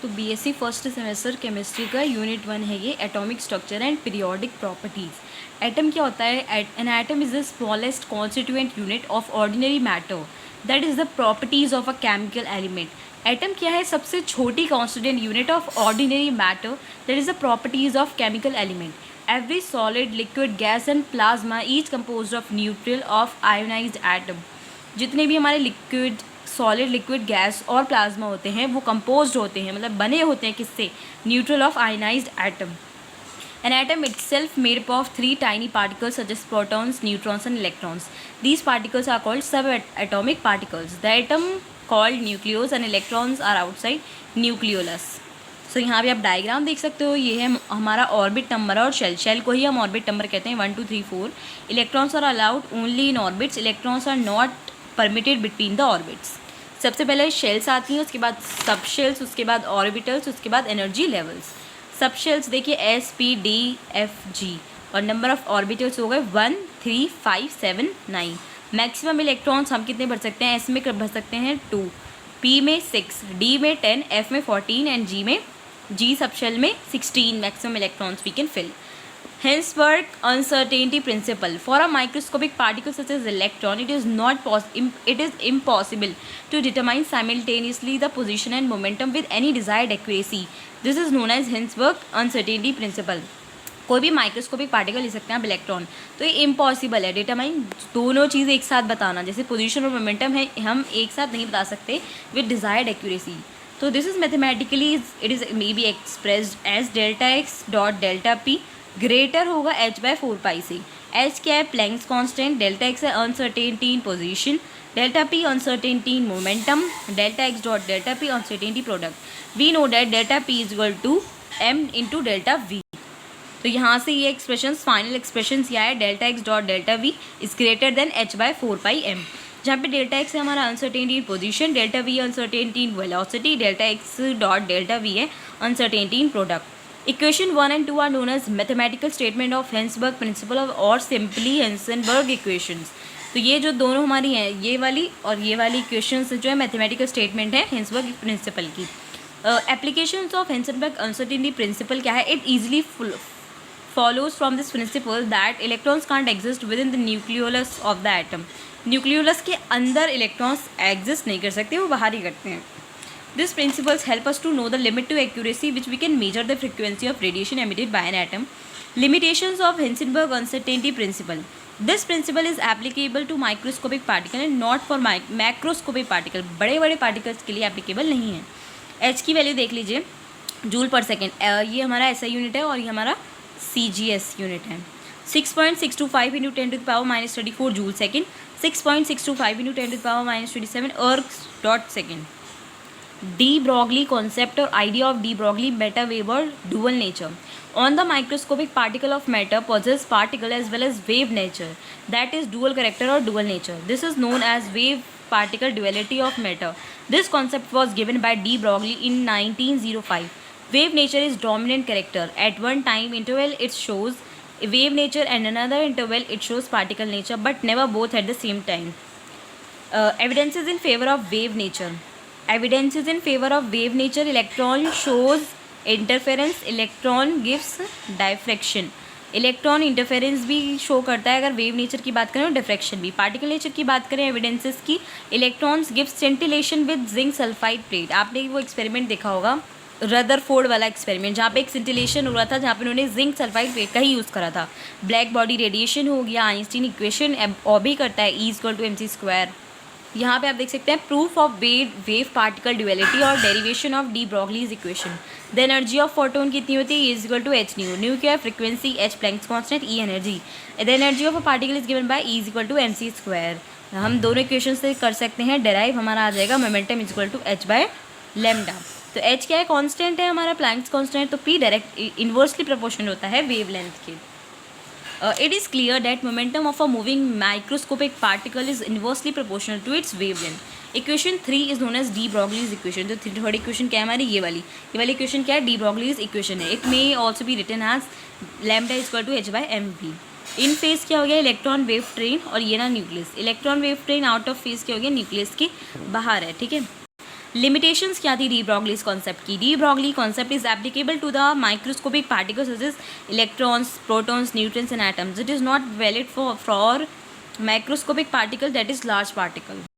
तो BSc first semester chemistry का unit 1 है ये, atomic structure and periodic properties. Atom क्या होता है? An atom is the smallest constituent unit of ordinary matter that is the properties of a chemical element. Atom क्या है? सबसे छोटी constituent unit of ordinary matter that is the properties of chemical element. Every solid, liquid, gas and plasma each composed of neutral of ionised atom. जितने भी हमारे liquid, solid, liquid, gas और plasma होते हैं वो कंपोज्ड होते हैं, मतलब बने होते हैं किससे? Neutral of ionised atom. An atom itself made up of 3 tiny particles such as protons, neutrons and electrons. These particles are called subatomic particles. The atom called nucleus and electrons are outside nucleolus. So यहाँ पे आप diagram देख सकते हो, ये है हमारा orbit number और शेल को ही हम ऑर्बिट नंबर कहते हैं 1 2 3 4। Electrons are allowed only in orbits, electrons are not permitted between the orbits. सबसे पहले शेल्स आती हैं, उसके बाद सब शेल्स, उसके बाद ऑर्बिटल्स, उसके बाद एनर्जी लेवल्स। सब शेल्स देखिए S P D F G, और नंबर ऑफ ऑर्बिटल्स हो गए 1 3 5 7 9। मैक्सिमम इलेक्ट्रॉन्स हम कितने भर सकते हैं? एस में भर सकते हैं 2, पी में 6, डी में 10, एफ में 14 एंड जी सब शेल में 16 maximum electrons we can fill. Henceberg uncertainty principle. For a microscopic particle such as electron, it is impossible to determine simultaneously the position and momentum with any desired accuracy. This is known as Henceberg uncertainty principle. कोई भी microscopic particle ले सकते हैं आप electron, तो ये impossible है determine दोनों चीज़ एक साथ बताना, जैसे पोजीशन और मोमेंटम है हम एक साथ नहीं बता सकते विद डिजायर्ड एक्यूरेसी। तो this is mathematically it is may be expressed as delta x dot delta p greater होगा h/4 से। h क्या है? Planck's constant. डेल्टा एक्स है uncertainty in position, delta p uncertainty in momentum, delta x dot delta p uncertainty product. We know that delta p is equal to m into delta v. तो यहाँ से ये expression, final expression क्या है? Delta x dot delta V is greater than h/4πm, जहाँ पे delta x है हमारा uncertainty in position, delta V uncertainty in velocity, delta x dot delta V है uncertainty in product. Equation 1 and 2 are known as mathematical statement of Hensenberg principle or simply Hensenberg equations. तो ये जो दोनों हमारी हैं, ये वाली और ये वाली इक्वेशंस जो है मैथमेटिकल स्टेटमेंट है हेंसबर्ग प्रिंसिपल की। एप्लीकेशंस ऑफ हेंसनबर्ग अनसर्टेनिटी प्रिंसिपल क्या है? It easily follows from this principle that electrons can't exist within the nucleolus of the atom. Nucleolus के अंदर इलेक्ट्रॉन्स एग्जिस्ट नहीं कर सकते, वो बाहर ही करते हैं। These principles help us to know the limit to accuracy which we can measure the frequency of radiation emitted by an atom. Limitations of Hensenberg uncertainty principle. This principle is applicable to microscopic particle and not for macroscopic particle. बड़े बड़े particles के लिए applicable नहीं है। H की value देख लीजिए, joule पर सेकेंड। ये हमारा SI यूनिट है और ये हमारा CGS यूनिट है। 6.625 into 10⁻⁻34 joule second, 6.625 into 10⁻⁻27 ergs dot second. De Broglie concept or idea of De Broglie matter wave or dual nature. On the microscopic particle of matter possess particle as well as wave nature, that is dual character or dual nature. This is known as wave particle duality of matter. This concept was given by De Broglie in 1905. Wave nature is dominant character. At one time interval it shows wave nature and another interval it shows particle nature, but never both at the same time. Evidences in favor of wave nature. Evidences in favor of wave nature. Electron shows interference, electron gives diffraction. Electron interference भी show करता है अगर wave nature की बात करें, और diffraction भी। Particle nature की बात करें एविडेंसेस की, electrons give scintillation with zinc sulphide plate. आपने वो एक्सपेरिमेंट देखा होगा, रदरफोर्ड वाला एक्सपेरिमेंट, जहाँ पे एक सेंटिलेशन हो रहा था, जहाँ पे उन्होंने जिंक सल्फाइड प्लेट का ही यूज़ करा था। ब्लैक बॉडी रेडिएशन हो गया, आइंस्टीन इक्वेशन ऑबी करता है E=mc²। यहाँ पे आप देख सकते हैं proof of wave particle duality और derivation of De Broglie's equation. The energy of photon कितनी होती है? E=h nu. न्यू क्या है? Frequency, h Planck's constant, E energy. The energy of a particle is given by E=mc²। हम दोनों equation से कर सकते हैं डेराइव, हमारा आ जाएगा मोमेंटम h/λ। तो h क्या है? कांस्टेंट है हमारा, प्लैंक्स कांस्टेंट, तो p डायरेक्ट इन्वर्सली प्रोपोर्शनल होता है वेव लेंथ के। It is clear that momentum of a moving microscopic particle is inversely proportional to its wavelength. Equation 3 is known as De Broglie's equation. तो third equation क्या है हमारी? ये वाली equation क्या है? De Broglie's equation है। It may also be written as lambda = h/mv. In phase क्या हो गया? इलेक्ट्रॉन वेव ट्रेन, और ये ना nucleus. Electron wave train out of phase क्या हो गया? न्यूक्लियस के बाहर है, ठीक है। लिमिटेशंस क्या थी डी ब्रॉगलीज कॉन्सेप्ट की? De Broglie concept is applicable to the microscopic particles such as electrons, protons, neutrons and atoms. It is not valid for macroscopic particle, that is large particle.